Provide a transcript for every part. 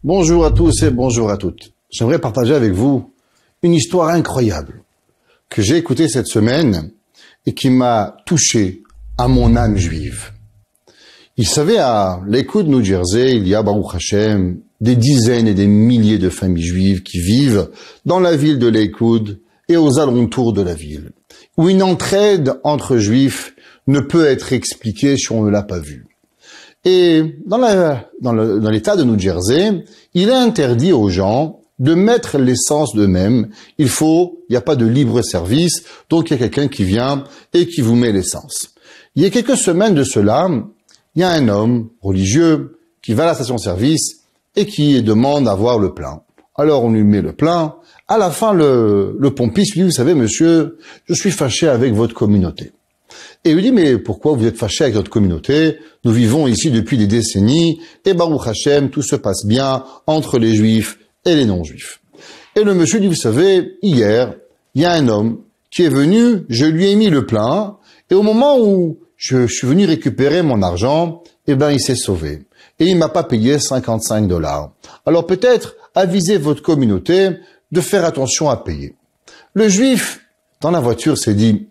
Bonjour à tous et bonjour à toutes. J'aimerais partager avec vous une histoire incroyable que j'ai écoutée cette semaine et qui m'a touché à mon âme juive. Il savait, à Lakewood, New Jersey, il y a, Baruch Hashem, des dizaines et des milliers de familles juives qui vivent dans la ville de Lakewood et aux alentours de la ville, où une entraide entre juifs ne peut être expliquée si on ne l'a pas vue. Et dans l'État de New Jersey, il est interdit aux gens de mettre l'essence d'eux-mêmes. Il n'y a pas de libre service, donc il y a quelqu'un qui vient et qui vous met l'essence. Il y a quelques semaines de cela, il y a un homme religieux qui va à la station-service et qui demande à avoir le plein. Alors on lui met le plein. À la fin, le pompiste lui dit, vous savez, monsieur, je suis fâché avec votre communauté. Et il lui dit, mais pourquoi vous êtes fâché avec notre communauté? Nous vivons ici depuis des décennies, et Baruch Hashem, tout se passe bien entre les juifs et les non-juifs. Et le monsieur dit, vous savez, hier, il y a un homme qui est venu, je lui ai mis le plein, et au moment où je suis venu récupérer mon argent, il s'est sauvé. Et il m'a pas payé $55. Alors peut-être, avisez votre communauté de faire attention à payer. Le juif, dans la voiture, s'est dit,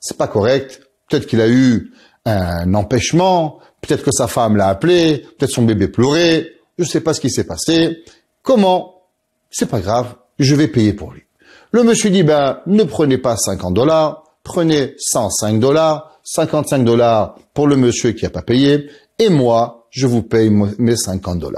c'est pas correct, peut-être qu'il a eu un empêchement, peut-être que sa femme l'a appelé, peut-être son bébé pleurait, je sais pas ce qui s'est passé. Comment? C'est pas grave, je vais payer pour lui. Le monsieur dit, ne prenez pas $50, prenez $105, $55 pour le monsieur qui a pas payé, et moi, je vous paye mes $50.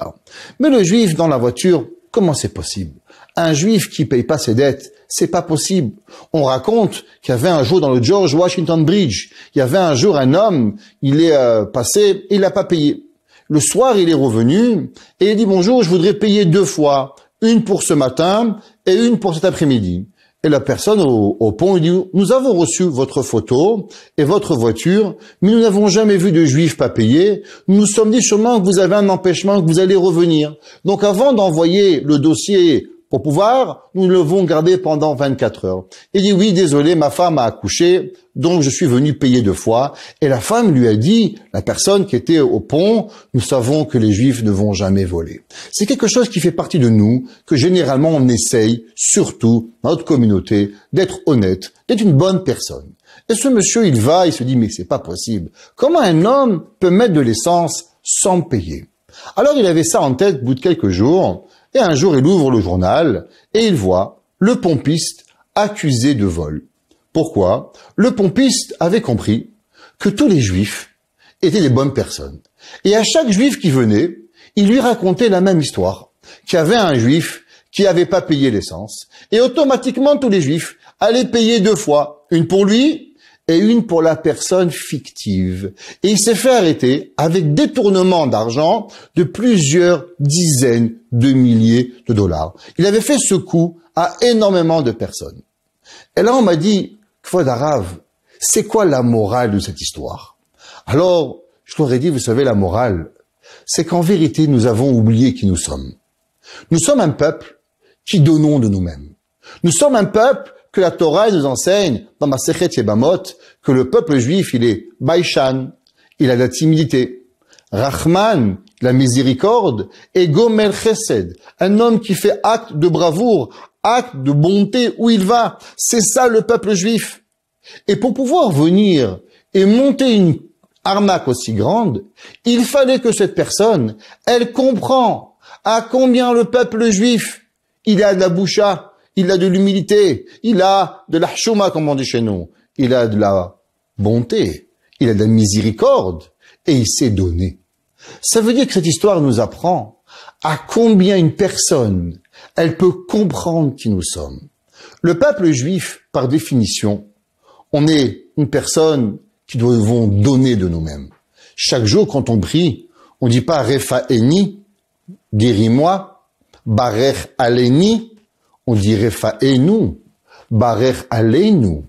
Mais le juif dans la voiture, comment c'est possible? Un juif qui paye pas ses dettes, c'est pas possible. On raconte qu'il y avait un jour dans le George Washington Bridge, il y avait un jour un homme, il est passé, il n'a pas payé. Le soir, il est revenu et il dit bonjour, je voudrais payer 2 fois, une pour ce matin et une pour cet après-midi. Et la personne au pont, il dit, nous avons reçu votre photo et votre voiture, mais nous n'avons jamais vu de juif pas payer. Nous nous sommes dit sûrement que vous avez un empêchement, que vous allez revenir. Donc avant d'envoyer le dossier pour pouvoir, nous le devons garder pendant 24 heures. Il dit, oui, désolé, ma femme a accouché, donc je suis venu payer 2 fois. Et la femme lui a dit, la personne qui était au pont, nous savons que les juifs ne vont jamais voler. C'est quelque chose qui fait partie de nous, que généralement on essaye, surtout dans notre communauté, d'être honnête, d'être une bonne personne. Et ce monsieur, il se dit, mais c'est pas possible. Comment un homme peut mettre de l'essence sans payer? Alors il avait ça en tête au bout de quelques jours. Et un jour, il ouvre le journal et il voit le pompiste accusé de vol. Pourquoi? Le pompiste avait compris que tous les juifs étaient des bonnes personnes. Et à chaque juif qui venait, il lui racontait la même histoire, qu'il y avait un juif qui n'avait pas payé l'essence. Et automatiquement, tous les juifs allaient payer 2 fois, une pour lui et une pour la personne fictive. Et il s'est fait arrêter avec détournement d'argent de plusieurs dizaines de milliers de dollars. Il avait fait ce coup à énormément de personnes. Et là, on m'a dit, Kvod Harav, c'est quoi la morale de cette histoire? Alors, je leur ai dit, vous savez, la morale, c'est qu'en vérité, nous avons oublié qui nous sommes. Nous sommes un peuple qui donnons de nous-mêmes. Nous sommes un peuple que la Torah nous enseigne dans Masechet Yebamot que le peuple juif, il est Baïchan, il a la timidité. Rahman, la miséricorde, et Gomel Chesed, un homme qui fait acte de bravoure, acte de bonté où il va. C'est ça le peuple juif. Et pour pouvoir venir et monter une arnaque aussi grande, il fallait que cette personne, elle comprend à combien le peuple juif, il a de la boucha, il a de l'humilité, il a de la chouma, comme on dit chez nous. Il a de la bonté, il a de la miséricorde, et il s'est donné. Ça veut dire que cette histoire nous apprend à combien une personne, elle peut comprendre qui nous sommes. Le peuple juif, par définition, on est une personne qui devons donner de nous-mêmes. Chaque jour, quand on prie, on dit pas Refaeni, guéris-moi, Barer Aleni, on dit Refaenu, Barer Aleinu.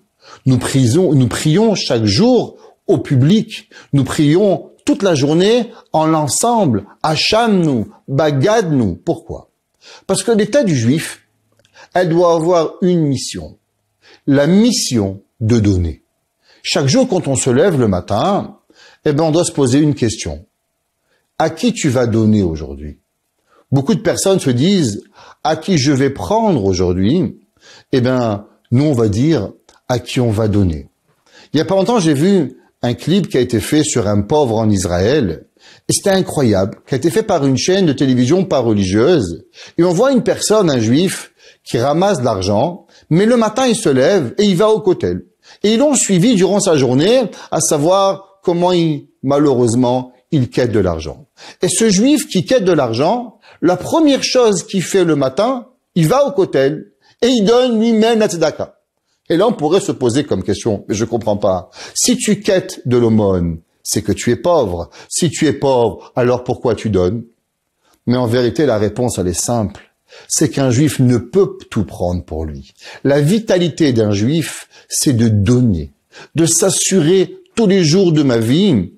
Nous prions chaque jour au public, nous prions toute la journée en l'ensemble, Hachamnu, Bagadnu. Pourquoi? Parce que l'État du juif, elle doit avoir une mission, la mission de donner. Chaque jour, quand on se lève le matin, on doit se poser une question. À qui tu vas donner aujourd'hui? Beaucoup de personnes se disent, à qui je vais prendre aujourd'hui? Eh bien, nous, on va dire, à qui on va donner. Il y a pas longtemps, j'ai vu un clip qui a été fait sur un pauvre en Israël. Et c'était incroyable, qui a été fait par une chaîne de télévision pas religieuse. Et on voit une personne, un juif, qui ramasse de l'argent, mais le matin, il se lève et il va au kotel. Et ils l'ont suivi durant sa journée, à savoir comment malheureusement, il quête de l'argent. Et ce juif qui quête de l'argent, la première chose qu'il fait le matin, il va au kotel et il donne lui-même la tzedaka. Et là, on pourrait se poser comme question, mais je comprends pas. Si tu quêtes de l'aumône, c'est que tu es pauvre. Si tu es pauvre, alors pourquoi tu donnes? Mais en vérité, la réponse, elle est simple. C'est qu'un juif ne peut tout prendre pour lui. La vitalité d'un juif, c'est de donner, de s'assurer tous les jours de ma vie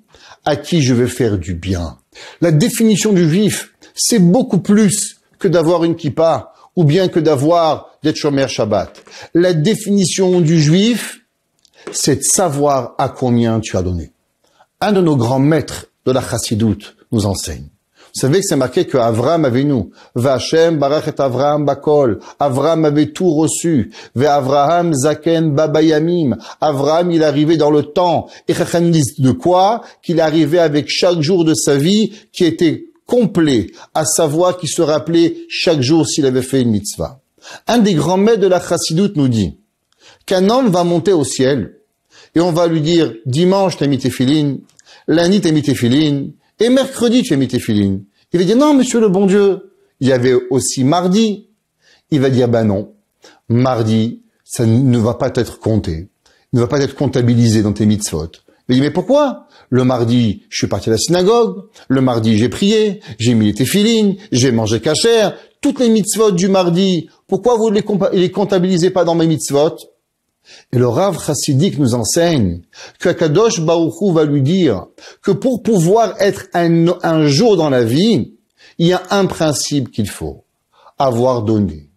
à qui je vais faire du bien. La définition du juif, c'est beaucoup plus que d'avoir une kippa ou bien que d'être shomer Shabbat. La définition du juif, c'est de savoir à combien tu as donné. Un de nos grands maîtres de la chassidoute nous enseigne. Vous savez que c'est marqué que Avram avait nous. V'Hashem barach et Avram bakol. Avram avait tout reçu. Ve'Avraham zaken babayamim. Avram, il arrivait dans le temps. Et Chachamim dit de quoi? Qu'il arrivait avec chaque jour de sa vie qui était complet, à savoir qu'il se rappelait chaque jour s'il avait fait une mitzvah. Un des grands maîtres de la chassidoute nous dit qu'un homme va monter au ciel et on va lui dire dimanche t'as mis tes filines, lundi t'as mis tes filines et mercredi tu as mis tes filines. Il va dire non monsieur le bon Dieu, il y avait aussi mardi. Il va dire ben non, mardi ça ne va pas être compté, ne va pas être comptabilisé dans tes mitzvot. Il dit mais pourquoi? Le mardi, je suis parti à la synagogue. Le mardi, j'ai prié. J'ai mis les téfilines. J'ai mangé kasher. Toutes les mitzvot du mardi, pourquoi vous les comptabilisez pas dans mes mitzvot? Et le Rav chassidique nous enseigne que Kadosh Baruch Hu va lui dire que pour pouvoir être un jour dans la vie, il y a un principe qu'il faut. Avoir donné.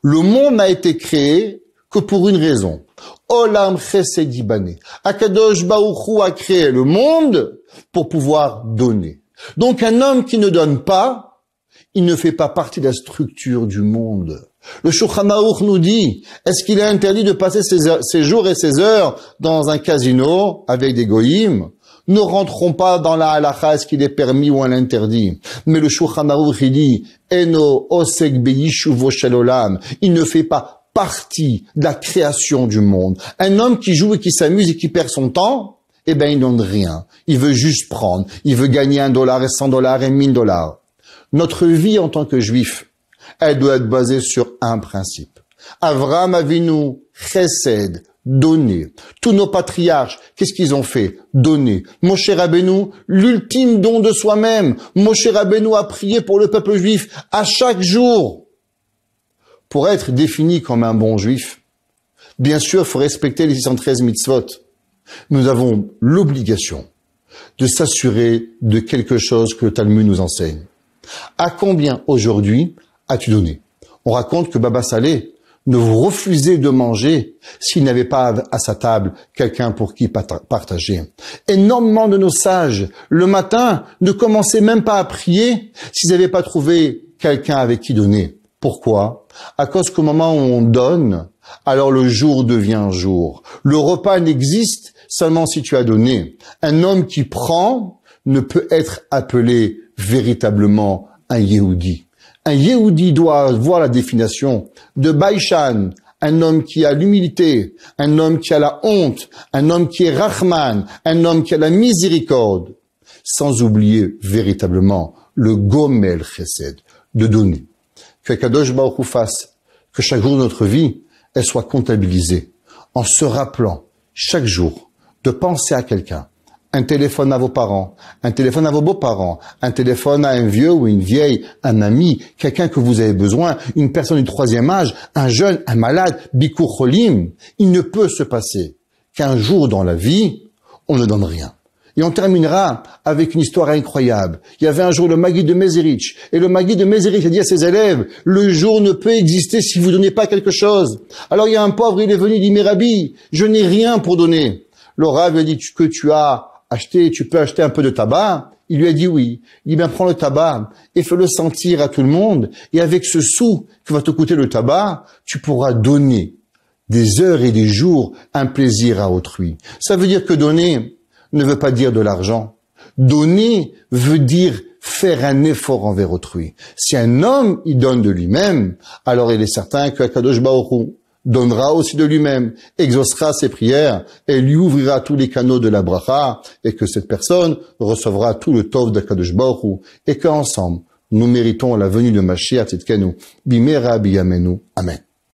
Le monde n'a été créé que pour une raison. Olam chesed yibane. Akadosh Baruch Hu a créé le monde pour pouvoir donner. Donc un homme qui ne donne pas, il ne fait pas partie de la structure du monde. Le Shulchan Aruch nous dit, est-ce qu'il est interdit de passer ses jours et ses heures dans un casino avec des goïms? Ne rentrons pas dans la halakha, est-ce qu'il est permis ou un interdit. Mais le Shulchan Aruch, il dit, Eno osek beyishuvo shel olam. Il ne fait pas partie de la création du monde. Un homme qui joue et qui s'amuse et qui perd son temps, eh ben, il donne rien. Il veut juste prendre. Il veut gagner $1 et $100 et $1000. Notre vie en tant que juif, elle doit être basée sur un principe. Avram Avinu, chesed, donner. Tous nos patriarches, qu'est-ce qu'ils ont fait? Donner. Moshe Rabbeinu, l'ultime don de soi-même. Moshe Rabbeinu a prié pour le peuple juif à chaque jour. Pour être défini comme un bon juif, bien sûr, il faut respecter les 613 mitzvot. Nous avons l'obligation de s'assurer de quelque chose que le Talmud nous enseigne. À combien aujourd'hui as-tu donné? On raconte que Baba Saleh ne vous refusait de manger s'il n'avait pas à sa table quelqu'un pour qui partager. Énormément de nos sages, le matin, ne commençaient même pas à prier s'ils n'avaient pas trouvé quelqu'un avec qui donner. Pourquoi? À cause qu'au moment où on donne, alors le jour devient jour. Le repas n'existe seulement si tu as donné. Un homme qui prend ne peut être appelé véritablement un Yehudi. Un Yehudi doit voir la définition de Baïchan, un homme qui a l'humilité, un homme qui a la honte, un homme qui est Rahman, un homme qui a la miséricorde, sans oublier véritablement le Gomel Chesed, de donner. Que Kadosh Baruch Hu fasse que chaque jour de notre vie, elle soit comptabilisée, en se rappelant chaque jour de penser à quelqu'un. Un téléphone à vos parents, un téléphone à vos beaux-parents, un téléphone à un vieux ou une vieille, un ami, quelqu'un que vous avez besoin, une personne du 3e âge, un jeune, un malade, bikur cholim. Il ne peut se passer qu'un jour dans la vie, on ne donne rien. Et on terminera avec une histoire incroyable. Il y avait un jour le Maguid de Mezerich. Et le Maguid de Mezerich a dit à ses élèves, le jour ne peut exister si vous ne donnez pas quelque chose. Alors il y a un pauvre, il est venu, il dit, mais Rabbi, je n'ai rien pour donner. Le Rav lui a dit que tu as acheté, tu peux acheter un peu de tabac. Il lui a dit oui. Il dit, ben, prends le tabac et fais-le sentir à tout le monde. Et avec ce sou que va te coûter le tabac, tu pourras donner des heures et des jours un plaisir à autrui. Ça veut dire que donner ne veut pas dire de l'argent. Donner veut dire faire un effort envers autrui. Si un homme, il donne de lui-même, alors il est certain que Akadosh Baruch Hu donnera aussi de lui-même, exaucera ses prières et lui ouvrira tous les canaux de la bracha et que cette personne recevra tout le tov d'Akadosh Baruch Hu et qu'ensemble, nous méritons la venue de Mashiach Tzidkenu, Bimera Biyamenu. Amen.